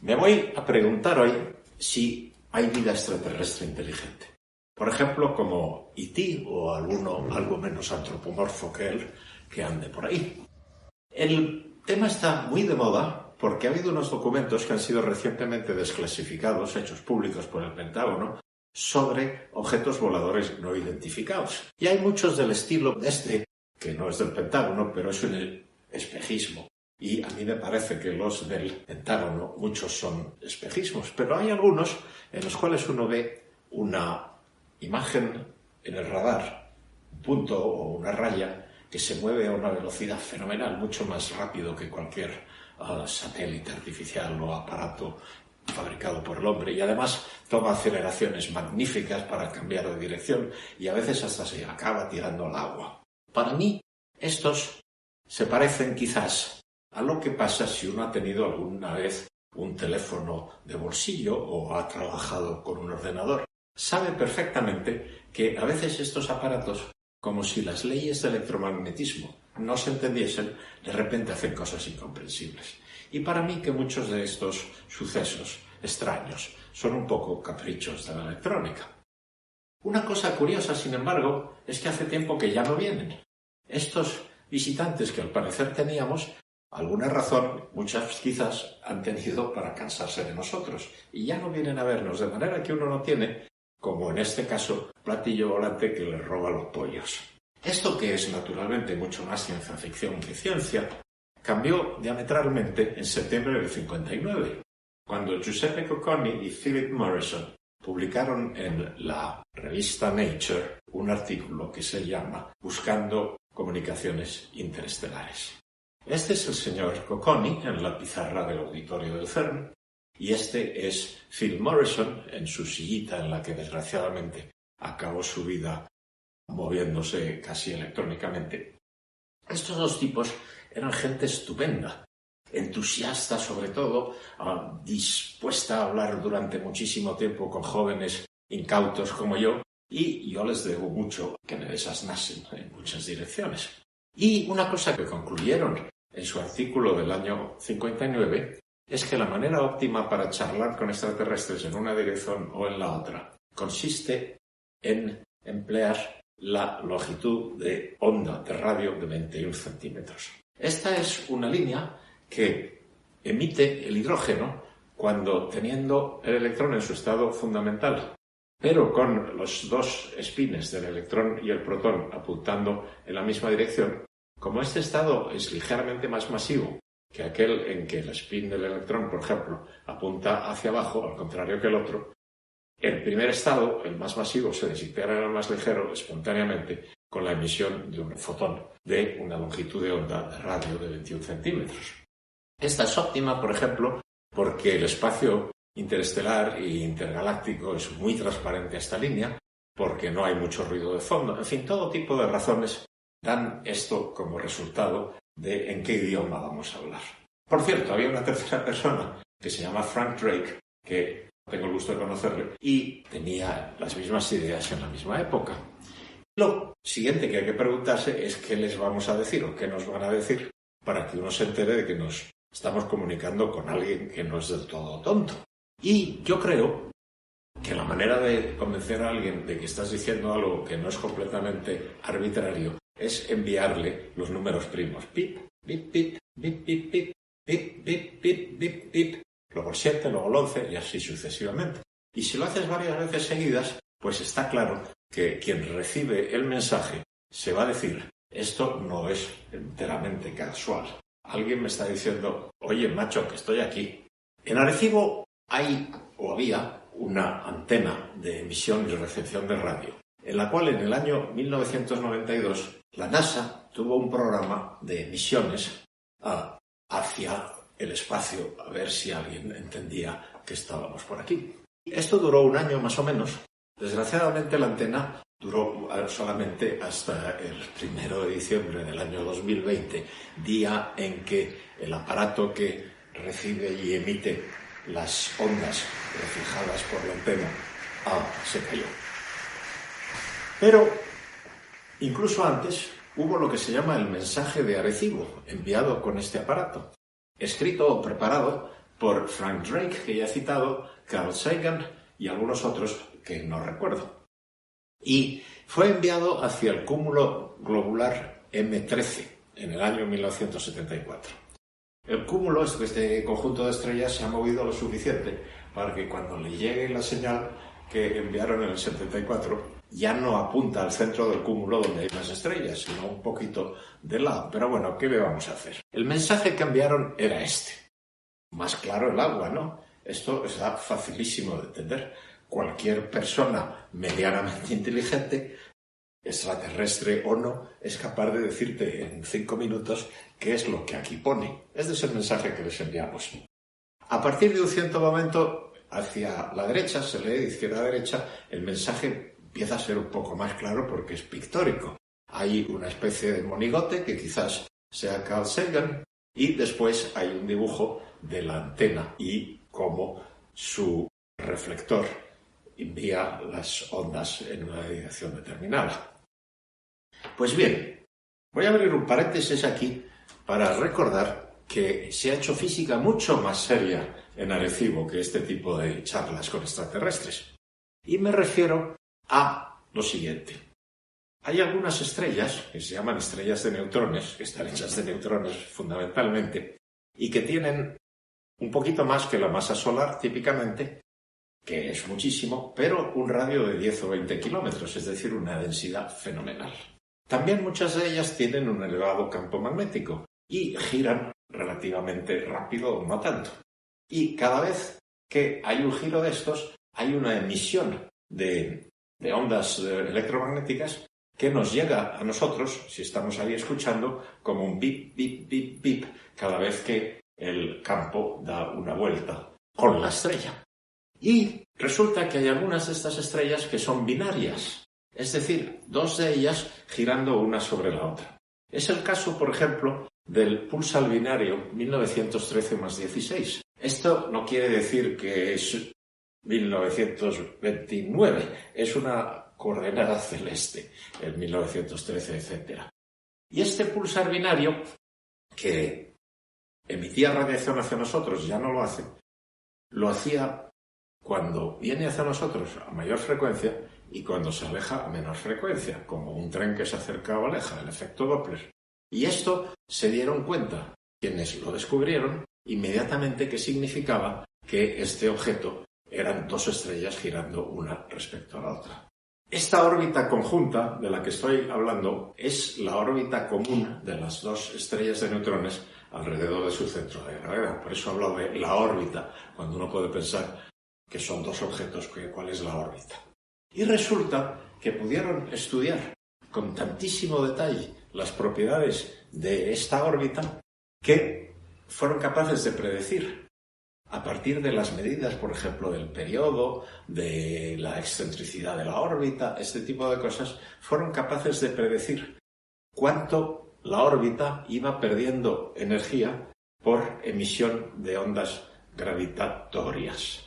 Me voy a preguntar hoy si hay vida extraterrestre inteligente. Por ejemplo, como E.T. o algo menos antropomorfo que él, que ande por ahí. El tema está muy de moda porque ha habido unos documentos que han sido recientemente desclasificados, hechos públicos por el Pentágono, sobre objetos voladores no identificados. Y hay muchos del estilo que no es del Pentágono, pero es un espejismo. Y a mí me parece que los del Pentágono, muchos son espejismos, pero hay algunos en los cuales uno ve una imagen en el radar, un punto o una raya que se mueve a una velocidad fenomenal, mucho más rápido que cualquier satélite artificial o aparato fabricado por el hombre, y además toma aceleraciones magníficas para cambiar de dirección y a veces hasta se acaba tirando al agua. Para mí, estos se parecen quizás a lo que pasa si uno ha tenido alguna vez un teléfono de bolsillo o ha trabajado con un ordenador. Sabe perfectamente que a veces estos aparatos, como si las leyes del electromagnetismo no se entendiesen, de repente hacen cosas incomprensibles. Y para mí que muchos de estos sucesos extraños son un poco caprichos de la electrónica. Una cosa curiosa, sin embargo, es que hace tiempo que ya no vienen. Estos visitantes que al parecer teníamos, alguna razón, muchas quizás, han tenido para cansarse de nosotros y ya no vienen a vernos, de manera que uno no tiene, como en este caso, platillo volante que le roba los pollos. Esto, que es naturalmente mucho más ciencia ficción que ciencia, cambió diametralmente en septiembre del 59, cuando Giuseppe Cocconi y Philip Morrison publicaron en la revista Nature un artículo que se llama Buscando comunicaciones interestelares. Este es el señor Cocconi en la pizarra del auditorio del CERN y este es Phil Morrison en su sillita en la que desgraciadamente acabó su vida moviéndose casi electrónicamente. Estos dos tipos eran gente estupenda, entusiasta sobre todo, dispuesta a hablar durante muchísimo tiempo con jóvenes incautos como yo, y yo les debo mucho que me desasnasen en muchas direcciones. Y una cosa que concluyeron en su artículo del año 59 es que la manera óptima para charlar con extraterrestres en una dirección o en la otra consiste en emplear la longitud de onda de radio de 21 centímetros. Esta es una línea que emite el hidrógeno cuando teniendo el electrón en su estado fundamental, pero con los dos espines del electrón y el protón apuntando en la misma dirección. Como este estado es ligeramente más masivo que aquel en que el spin del electrón, por ejemplo, apunta hacia abajo, al contrario que el otro, el primer estado, el más masivo, se desintegra en el más ligero espontáneamente con la emisión de un fotón de una longitud de onda de radio de 21 centímetros. Esta es óptima, por ejemplo, porque el espacio interestelar e intergaláctico es muy transparente a esta línea, porque no hay mucho ruido de fondo. En fin, todo tipo de razones dan esto como resultado de en qué idioma vamos a hablar. Por cierto, había una tercera persona que se llama Frank Drake, que tengo el gusto de conocerle, y tenía las mismas ideas en la misma época. Lo siguiente que hay que preguntarse es qué les vamos a decir o qué nos van a decir para que uno se entere de que nos estamos comunicando con alguien que no es del todo tonto. Y yo creo que la manera de convencer a alguien de que estás diciendo algo que no es completamente arbitrario es enviarle los números primos. Pip, pip, pip, pip, pip, pip, pip, pip, pip, pip, pip. Luego el 7, luego el 11 y así sucesivamente. Y si lo haces varias veces seguidas, pues está claro que quien recibe el mensaje se va a decir, esto no es enteramente casual. Alguien me está diciendo, oye, macho, que estoy aquí. En Arecibo había una antena de emisión y recepción de radio, en la cual en el año 1992 la NASA tuvo un programa de emisiones hacia el espacio, a ver si alguien entendía que estábamos por aquí. Esto duró un año más o menos. Desgraciadamente la antena duró solamente hasta el 1 de diciembre del año 2020, día en que el aparato que recibe y emite las ondas reflejadas por la antena se cayó. Pero incluso antes hubo lo que se llama el mensaje de Arecibo, enviado con este aparato, escrito o preparado por Frank Drake, que ya he citado, Carl Sagan y algunos otros que no recuerdo. Y fue enviado hacia el cúmulo globular M13 en el año 1974. El cúmulo, este conjunto de estrellas, se ha movido lo suficiente para que cuando le llegue la señal que enviaron en el 74 ya no apunta al centro del cúmulo donde hay más estrellas, sino un poquito de lado. Pero bueno, ¿qué le vamos a hacer? El mensaje que enviaron era este. Más claro el agua, ¿no? Esto está facilísimo de entender. Cualquier persona medianamente inteligente, extraterrestre o no, es capaz de decirte en 5 minutos qué es lo que aquí pone. Este es el mensaje que les enviamos. A partir de un cierto momento, hacia la derecha, se lee de izquierda a derecha, el mensaje empieza a ser un poco más claro porque es pictórico. Hay una especie de monigote que quizás sea Carl Sagan y después hay un dibujo de la antena y cómo su reflector envía las ondas en una dirección determinada. Pues bien, voy a abrir un paréntesis aquí para recordar que se ha hecho física mucho más seria en Arecibo que este tipo de charlas con extraterrestres. Y me refiero a lo siguiente. Hay algunas estrellas que se llaman estrellas de neutrones, que están hechas de neutrones fundamentalmente, y que tienen un poquito más que la masa solar típicamente, que es muchísimo, pero un radio de 10 o 20 kilómetros, es decir, una densidad fenomenal. También muchas de ellas tienen un elevado campo magnético y giran relativamente rápido o no tanto. Y cada vez que hay un giro de estos, hay una emisión de ondas electromagnéticas que nos llega a nosotros, si estamos ahí escuchando, como un bip, bip, bip, bip, cada vez que el campo da una vuelta con la estrella. Y resulta que hay algunas de estas estrellas que son binarias, es decir, dos de ellas girando una sobre la otra. Es el caso, por ejemplo, del pulsar binario 1913 más 16. Esto no quiere decir que es 1929, es una coordenada celeste, el 1913, etc. Y este pulsar binario, que emitía radiación hacia nosotros, ya no lo hace, lo hacía cuando viene hacia nosotros a mayor frecuencia y cuando se aleja a menor frecuencia, como un tren que se acerca o aleja, el efecto Doppler. Y esto se dieron cuenta, quienes lo descubrieron, inmediatamente que significaba que este objeto eran dos estrellas girando una respecto a la otra. Esta órbita conjunta de la que estoy hablando es la órbita común de las dos estrellas de neutrones alrededor de su centro de gravedad. Por eso hablo de la órbita, cuando uno puede pensar que son dos objetos, ¿cuál es la órbita? Y resulta que pudieron estudiar con tantísimo detalle las propiedades de esta órbita que fueron capaces de predecir, a partir de las medidas, por ejemplo, del periodo, de la excentricidad de la órbita, este tipo de cosas, fueron capaces de predecir cuánto la órbita iba perdiendo energía por emisión de ondas gravitatorias.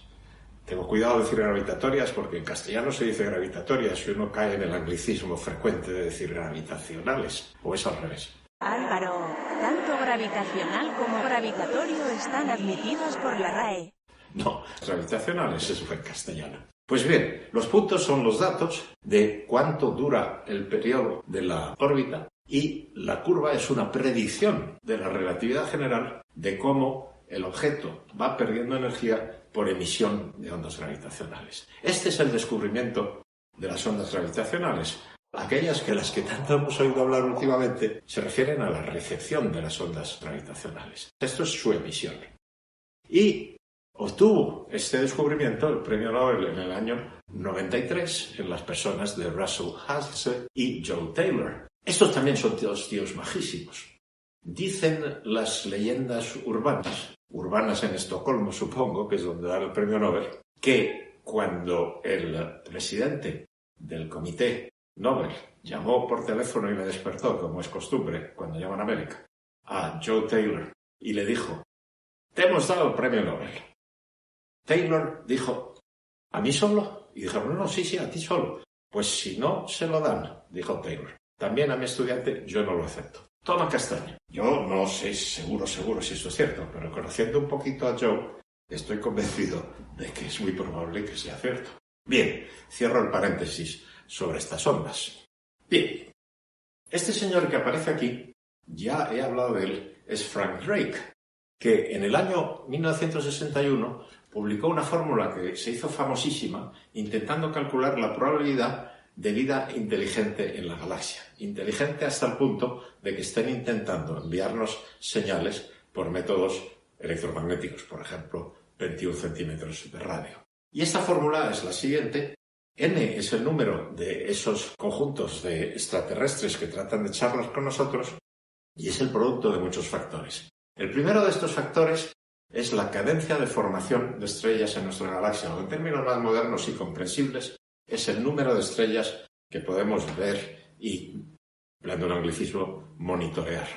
Tengo cuidado de decir gravitatorias porque en castellano se dice gravitatorias y uno cae en el anglicismo frecuente de decir gravitacionales, o es al revés. Álvaro, tanto gravitacional como gravitatorio están admitidos por la RAE. No, gravitacionales es en castellano. Pues bien, los puntos son los datos de cuánto dura el periodo de la órbita y la curva es una predicción de la relatividad general de cómo el objeto va perdiendo energía por emisión de ondas gravitacionales. Este es el descubrimiento de las ondas gravitacionales. Aquellas que las que tanto hemos oído hablar últimamente se refieren a la recepción de las ondas gravitacionales. Esto es su emisión. Y obtuvo este descubrimiento el premio Nobel en el año 93 en las personas de Russell Halse y Joe Taylor. Estos también son dos tíos majísimos. Dicen las leyendas urbanas en Estocolmo, supongo, que es donde dan el premio Nobel, que cuando el presidente del comité Nobel llamó por teléfono y le despertó, como es costumbre cuando llaman a América, a Joe Taylor y le dijo: «Te hemos dado el premio Nobel». Taylor dijo: «¿A mí solo?» Y dijeron: «No, sí, a ti solo». «Pues si no se lo dan», dijo Taylor, «también a mi estudiante yo no lo acepto». Toma castaña. Yo no sé seguro si esto es cierto, pero conociendo un poquito a Joe, Estoy convencido de que es muy probable que sea cierto. Bien, cierro el paréntesis sobre estas ondas. Bien, este señor que aparece aquí, ya he hablado de él, es Frank Drake, que en el año 1961 publicó una fórmula que se hizo famosísima intentando calcular la probabilidad de vida inteligente en la galaxia. Inteligente hasta el punto de que estén intentando enviarnos señales por métodos electromagnéticos, por ejemplo, 21 centímetros de radio. Y esta fórmula es la siguiente. N es el número de esos conjuntos de extraterrestres que tratan de charlar con nosotros y es el producto de muchos factores. El primero de estos factores es la cadencia de formación de estrellas en nuestra galaxia, o en términos más modernos y comprensibles, es el número de estrellas que podemos ver y, empleando un anglicismo, monitorear.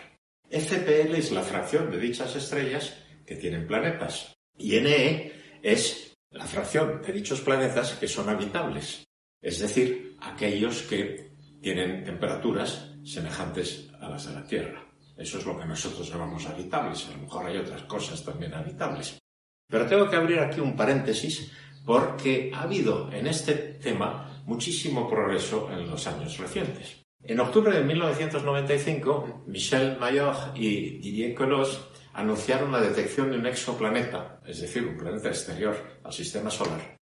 FPL es la fracción de dichas estrellas que tienen planetas y NE es la fracción de dichos planetas que son habitables, es decir, aquellos que tienen temperaturas semejantes a las de la Tierra. Eso es lo que nosotros llamamos habitables. A lo mejor hay otras cosas también habitables. Pero tengo que abrir aquí un paréntesis porque ha habido en este tema muchísimo progreso en los años recientes. En octubre de 1995, Michel Mayor y Didier Queloz anunciaron la detección de un exoplaneta, es decir, un planeta exterior al sistema solar,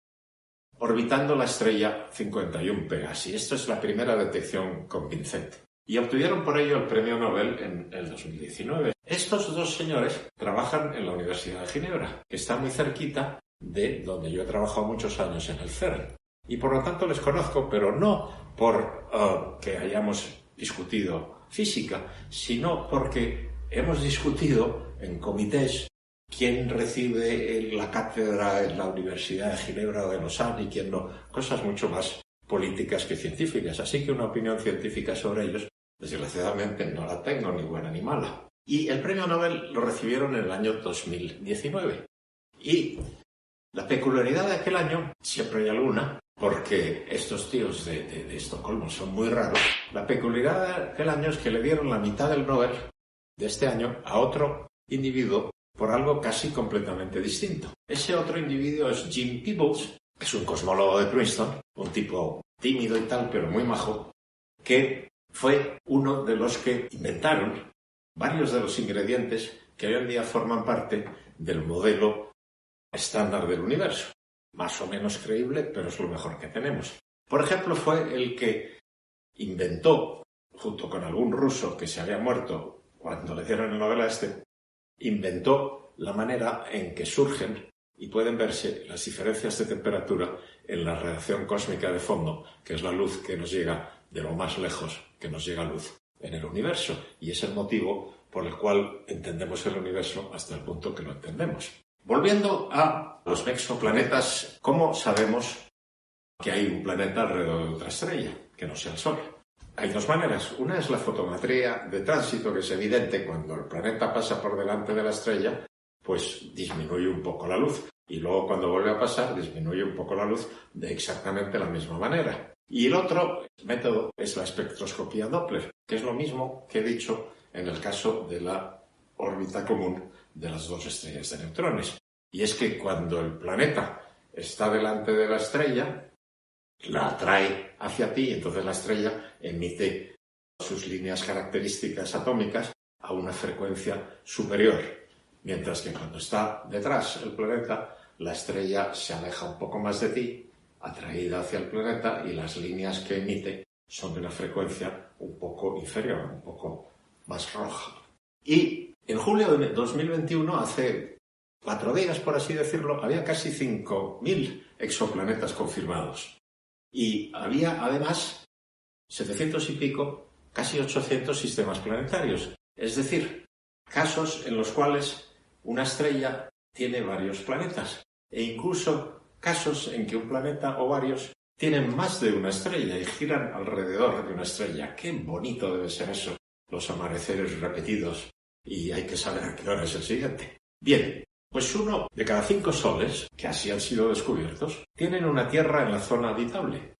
orbitando la estrella 51 Pegasi. Esto es la primera detección convincente. Y obtuvieron por ello el premio Nobel en el 2019. Estos dos señores trabajan en la Universidad de Ginebra, que está muy cerquita de donde yo he trabajado muchos años, en el CERN. Y por lo tanto les conozco, pero no por que hayamos discutido física, sino porque hemos discutido en comités quién recibe la cátedra en la Universidad de Ginebra o de Lausanne y quién no, cosas mucho más políticas que científicas. Así que una opinión científica sobre ellos, desgraciadamente, no la tengo, ni buena ni mala. Y el premio Nobel lo recibieron en el año 2019. Y la peculiaridad de aquel año, siempre hay alguna, porque estos tíos de Estocolmo son muy raros, la peculiaridad de aquel año es que le dieron la mitad del Nobel de este año a otro individuo por algo casi completamente distinto. Ese otro individuo es Jim Peebles, que es un cosmólogo de Princeton, un tipo tímido y tal, pero muy majo, que fue uno de los que inventaron varios de los ingredientes que hoy en día forman parte del modelo estándar del universo. Más o menos creíble, pero es lo mejor que tenemos. Por ejemplo, fue el que inventó, junto con algún ruso que se había muerto cuando le dieron el Nobel a este, inventó la manera en que surgen y pueden verse las diferencias de temperatura en la radiación cósmica de fondo, que es la luz que nos llega de lo más lejos que nos llega luz en el universo. Y es el motivo por el cual entendemos el universo hasta el punto que lo entendemos. Volviendo a los exoplanetas, ¿cómo sabemos que hay un planeta alrededor de otra estrella, que no sea el Sol? Hay dos maneras. Una es la fotometría de tránsito, que es evidente cuando el planeta pasa por delante de la estrella, pues disminuye un poco la luz. Y luego cuando vuelve a pasar, disminuye un poco la luz de exactamente la misma manera. Y el otro método es la espectroscopía Doppler, que es lo mismo que he dicho en el caso de la órbita común de las dos estrellas de neutrones. Y es que cuando el planeta está delante de la estrella, la atrae hacia ti, y entonces la estrella emite sus líneas características atómicas a una frecuencia superior. Mientras que cuando está detrás el planeta, la estrella se aleja un poco más de ti, atraída hacia el planeta, y las líneas que emite son de una frecuencia un poco inferior, un poco más roja. Y en julio de 2021, hace 4 días, por así decirlo, había casi 5.000 exoplanetas confirmados. Y había, además, 700 y pico, casi 800 sistemas planetarios. Es decir, casos en los cuales una estrella tiene varios planetas. E incluso casos en que un planeta o varios tienen más de una estrella y giran alrededor de una estrella. ¡Qué bonito debe ser eso! Los amaneceres repetidos. Y hay que saber a qué hora es el siguiente. Bien, pues 1 de cada 5 soles, que así han sido descubiertos, tienen una Tierra en la zona habitable.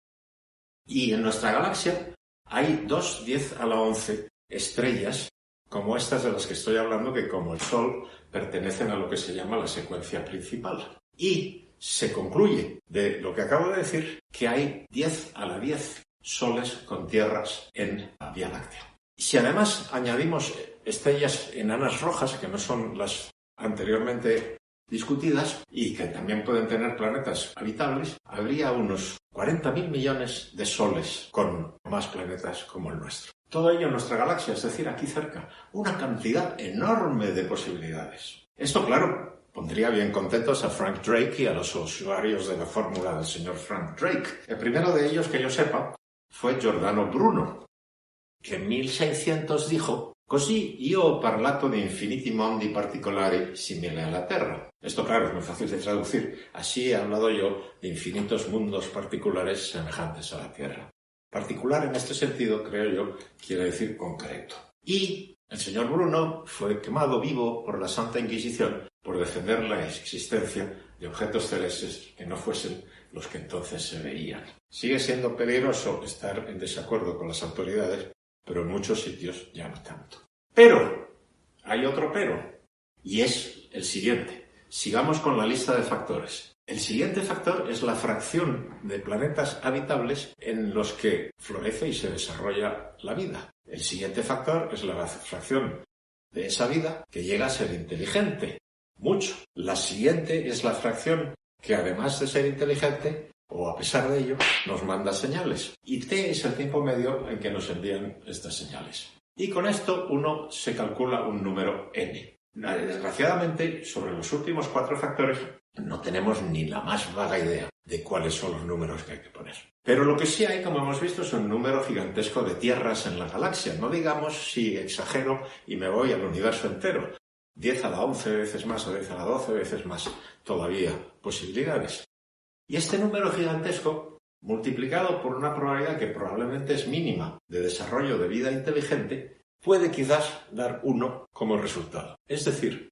Y en nuestra galaxia hay 2 × 10⁻11 estrellas como estas de las que estoy hablando, que como el Sol pertenecen a lo que se llama la secuencia principal. Y se concluye de lo que acabo de decir que hay 10 a la 10 soles con tierras en la Vía Láctea. Si además añadimos estrellas enanas rojas, que no son las anteriormente discutidas y que también pueden tener planetas habitables, habría unos 40.000 millones de soles con más planetas como el nuestro. Todo ello en nuestra galaxia, es decir, aquí cerca, una cantidad enorme de posibilidades. Esto, claro, pondría bien contentos a Frank Drake y a los usuarios de la fórmula del señor Frank Drake. El primero de ellos, que yo sepa, fue Giordano Bruno, que en 1600 dijo: «Così io ho parlato di infiniti mondi particolari simili alla Terra». Esto, claro, es muy fácil de traducir. Así he hablado yo de infinitos mundos particulares semejantes a la Tierra. Particular en este sentido, creo yo, quiere decir concreto. Y el señor Bruno fue quemado vivo por la Santa Inquisición por defender la existencia de objetos celestes que no fuesen los que entonces se veían. Sigue siendo peligroso estar en desacuerdo con las autoridades, pero en muchos sitios ya no tanto. Pero, hay otro pero, y es el siguiente. Sigamos con la lista de factores. El siguiente factor es la fracción de planetas habitables en los que florece y se desarrolla la vida. El siguiente factor es la fracción de esa vida que llega a ser inteligente. Mucho. La siguiente es la fracción que, además de ser inteligente, o a pesar de ello, nos manda señales. Y t es el tiempo medio en que nos envían estas señales. Y con esto uno se calcula un número n. Desgraciadamente, sobre los últimos 4 factores no tenemos ni la más vaga idea de cuáles son los números que hay que poner. Pero lo que sí hay, como hemos visto, es un número gigantesco de tierras en la galaxia. No digamos si exagero y me voy al universo entero. 10 a la 11 veces más o 10 a la 12 veces más todavía posibilidades. Y este número gigantesco, multiplicado por una probabilidad que probablemente es mínima de desarrollo de vida inteligente, puede quizás dar 1 como resultado. Es decir,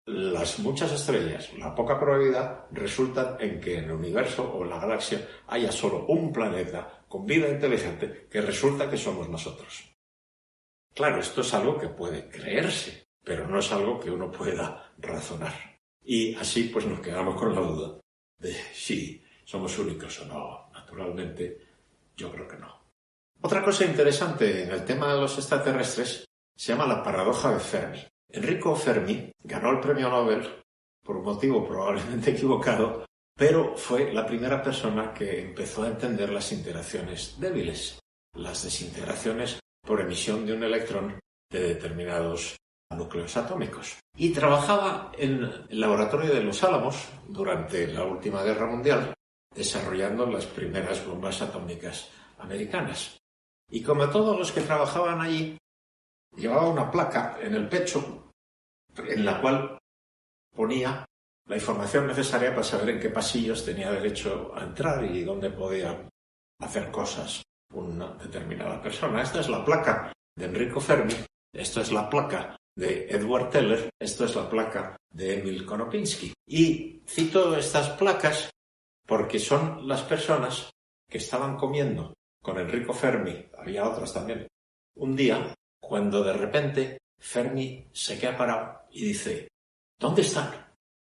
las muchas estrellas, la poca probabilidad, resultan en que en el universo o en la galaxia haya solo un planeta con vida inteligente que resulta que somos nosotros. Claro, esto es algo que puede creerse, pero no es algo que uno pueda razonar. Y así pues nos quedamos con la duda de si somos únicos o no. Naturalmente, yo creo que no. Otra cosa interesante en el tema de los extraterrestres se llama la paradoja de Fermi. Enrico Fermi ganó el premio Nobel por un motivo probablemente equivocado, pero fue la primera persona que empezó a entender las interacciones débiles, las desintegraciones por emisión de un electrón de determinados núcleos atómicos. Y trabajaba en el laboratorio de Los Álamos durante la última guerra mundial, desarrollando las primeras bombas atómicas americanas. Y como todos los que trabajaban allí, llevaba una placa en el pecho en la cual ponía la información necesaria para saber en qué pasillos tenía derecho a entrar y dónde podía hacer cosas una determinada persona. Esta es la placa de Enrico Fermi, esto es la placa de Edward Teller, esto es la placa de Emil Konopinski. Y cito estas placas porque son las personas que estaban comiendo con Enrico Fermi, había otras también, un día cuando de repente Fermi se queda parado y dice: ¿dónde están?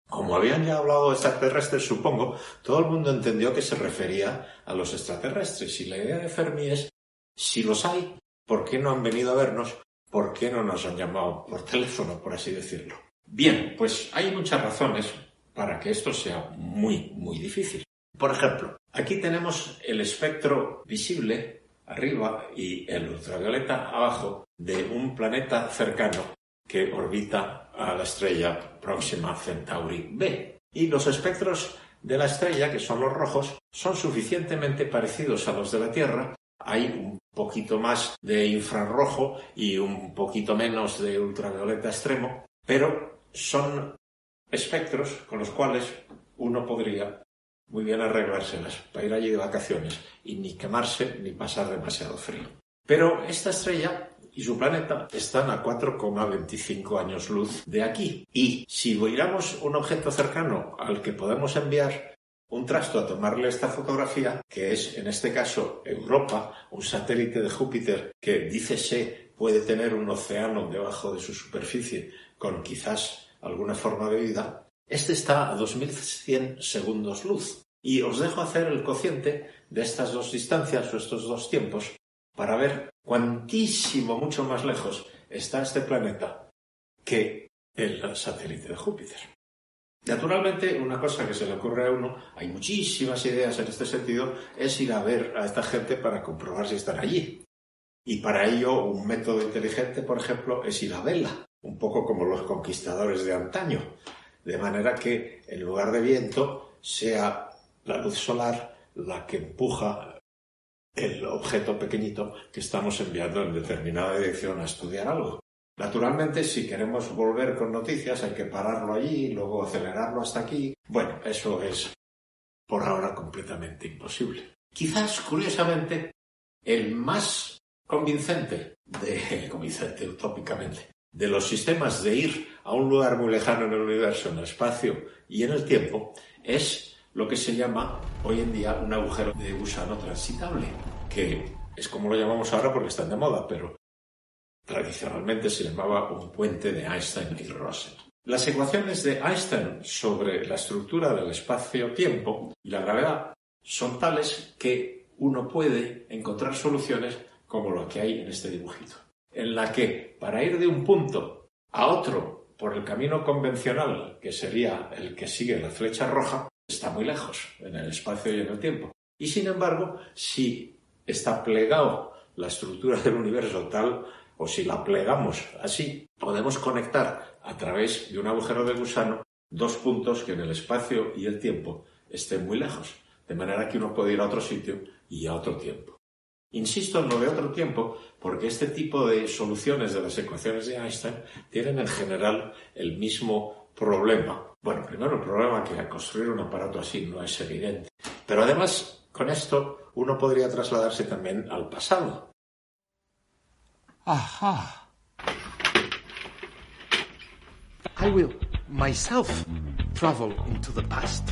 Como habían ya hablado de extraterrestres, supongo, todo el mundo entendió que se refería a los extraterrestres. Y la idea de Fermi es: si los hay, ¿por qué no han venido a vernos? ¿Por qué no nos han llamado por teléfono, por así decirlo? Bien, pues hay muchas razones para que esto sea muy, muy difícil. Por ejemplo, aquí tenemos el espectro visible arriba y el ultravioleta abajo de un planeta cercano que orbita a la estrella Próxima Centauri b. Y los espectros de la estrella, que son los rojos, son suficientemente parecidos a los de la Tierra. Hay un poquito más de infrarrojo y un poquito menos de ultravioleta extremo, pero son espectros con los cuales uno podría muy bien arreglárselas para ir allí de vacaciones y ni quemarse ni pasar demasiado frío. Pero esta estrella y su planeta están a 4,25 años luz de aquí. Y si miramos un objeto cercano al que podemos enviar un trasto a tomarle esta fotografía, que es en este caso Europa, un satélite de Júpiter que dícese puede tener un océano debajo de su superficie con quizás alguna forma de vida, este está a 2100 segundos luz. Y os dejo hacer el cociente de estas dos distancias o estos dos tiempos para ver cuantísimo, mucho más lejos está este planeta que el satélite de Júpiter. Naturalmente, una cosa que se le ocurre a uno, hay muchísimas ideas en este sentido, es ir a ver a esta gente para comprobar si están allí. Y para ello, un método inteligente, por ejemplo, es ir a vela, un poco como los conquistadores de antaño, de manera que en lugar de viento sea la luz solar la que empuja el objeto pequeñito que estamos enviando en determinada dirección a estudiar algo. Naturalmente, si queremos volver con noticias, hay que pararlo allí y luego acelerarlo hasta aquí. Bueno, eso es por ahora completamente imposible. Quizás, curiosamente, el más convincente utópicamente, de los sistemas de ir a un lugar muy lejano en el universo, en el espacio y en el tiempo, es lo que se llama hoy en día un agujero de gusano transitable, que es como lo llamamos ahora porque están de moda, pero tradicionalmente se llamaba un puente de Einstein y Russell. Las ecuaciones de Einstein sobre la estructura del espacio-tiempo y la gravedad son tales que uno puede encontrar soluciones como lo que hay en este dibujito, en la que para ir de un punto a otro por el camino convencional, que sería el que sigue la flecha roja, está muy lejos en el espacio y en el tiempo. Y sin embargo, si está plegado la estructura del universo tal, o si la plegamos así, podemos conectar a través de un agujero de gusano dos puntos que en el espacio y el tiempo estén muy lejos, de manera que uno puede ir a otro sitio y a otro tiempo. Insisto en lo de otro tiempo porque este tipo de soluciones de las ecuaciones de Einstein tienen en general el mismo problema. Bueno, primero el problema que al construir un aparato así no es evidente, pero además con esto uno podría trasladarse también al pasado. Aha. I will myself travel into the past.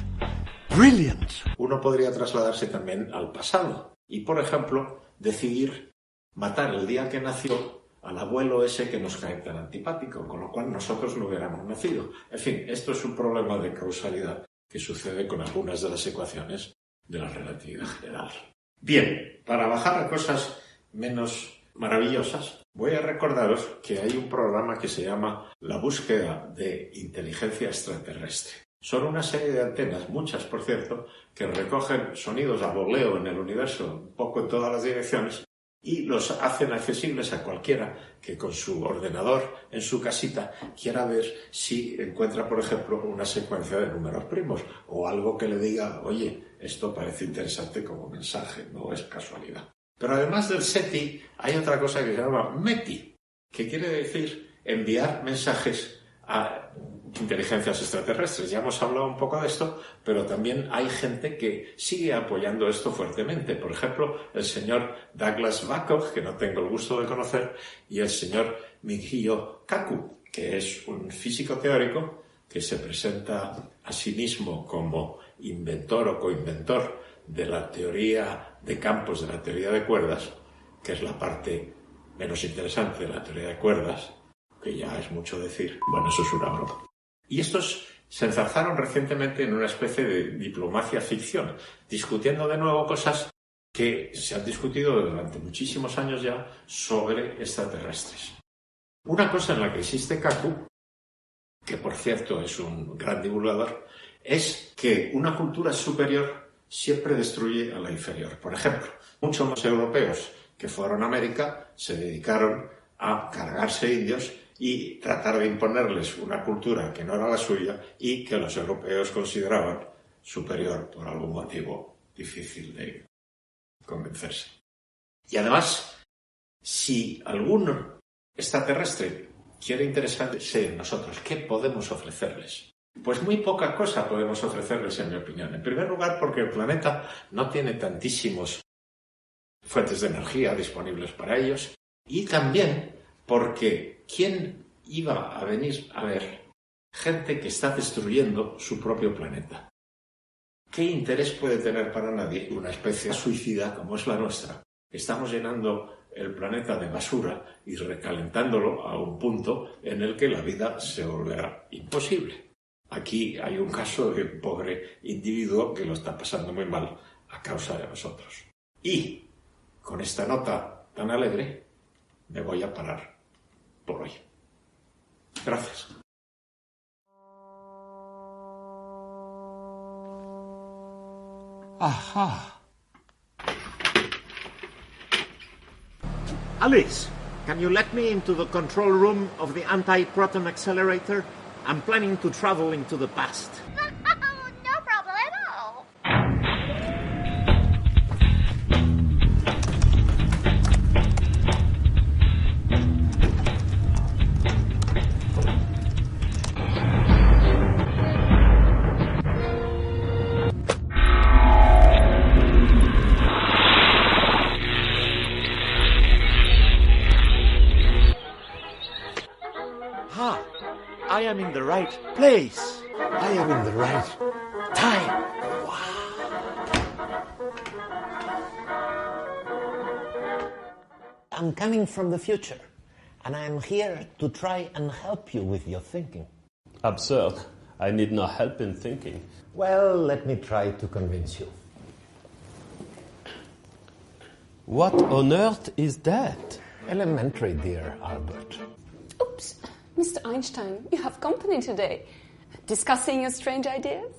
Brilliant. Uno podría trasladarse también al pasado y, por ejemplo, decidir matar el día que nació al abuelo ese que nos cae tan antipático, con lo cual nosotros no hubiéramos nacido. En fin, esto es un problema de causalidad que sucede con algunas de las ecuaciones de la relatividad general. Bien, para bajar a cosas menos maravillosas, voy a recordaros que hay un programa que se llama La búsqueda de inteligencia extraterrestre. Son una serie de antenas, muchas por cierto, que recogen sonidos a voleo en el universo, un poco en todas las direcciones, y los hacen accesibles a cualquiera que con su ordenador en su casita quiera ver si encuentra, por ejemplo, una secuencia de números primos o algo que le diga, oye, esto parece interesante como mensaje, no es casualidad. Pero además del SETI hay otra cosa que se llama METI, que quiere decir enviar mensajes a inteligencias extraterrestres. Ya hemos hablado un poco de esto, pero también hay gente que sigue apoyando esto fuertemente. Por ejemplo, el señor Douglas Vakoch, que no tengo el gusto de conocer, y el señor Michio Kaku, que es un físico teórico que se presenta a sí mismo como inventor o coinventor de la teoría de campos, de la teoría de cuerdas, que es la parte menos interesante de la teoría de cuerdas, que ya es mucho decir. Bueno, eso es una broma. Y estos se enzarzaron recientemente en una especie de diplomacia ficción, discutiendo de nuevo cosas que se han discutido durante muchísimos años ya sobre extraterrestres. Una cosa en la que existe Kaku, que por cierto es un gran divulgador, es que una cultura superior siempre destruye a la inferior. Por ejemplo, muchos de los europeos que fueron a América se dedicaron a cargarse indios y tratar de imponerles una cultura que no era la suya y que los europeos consideraban superior por algún motivo difícil de convencerse. Y además, si algún extraterrestre quiere interesarse en nosotros, ¿qué podemos ofrecerles? Pues muy poca cosa podemos ofrecerles, en mi opinión. En primer lugar, porque el planeta no tiene tantísimas fuentes de energía disponibles para ellos, y también porque ¿quién iba a venir a ver gente que está destruyendo su propio planeta? ¿Qué interés puede tener para nadie una especie suicida como es la nuestra? Estamos llenando el planeta de basura y recalentándolo a un punto en el que la vida se volverá imposible. Aquí hay un caso de un pobre individuo que lo está pasando muy mal a causa de nosotros. Y con esta nota tan alegre me voy a parar por hoy. Gracias. Aha. Alice, can you let me into the control room of the anti-proton accelerator? I'm planning to travel into the past. No problem at all. I am in the right place. I am in the right time. I'm coming from the future, and I'm here to try and help you with your thinking. Absurd. I need no help in thinking. Well, let me try to convince you. What on earth is that? Elementary, dear Albert. Oops, Mr. Einstein, you have company today. Discussing your strange ideas?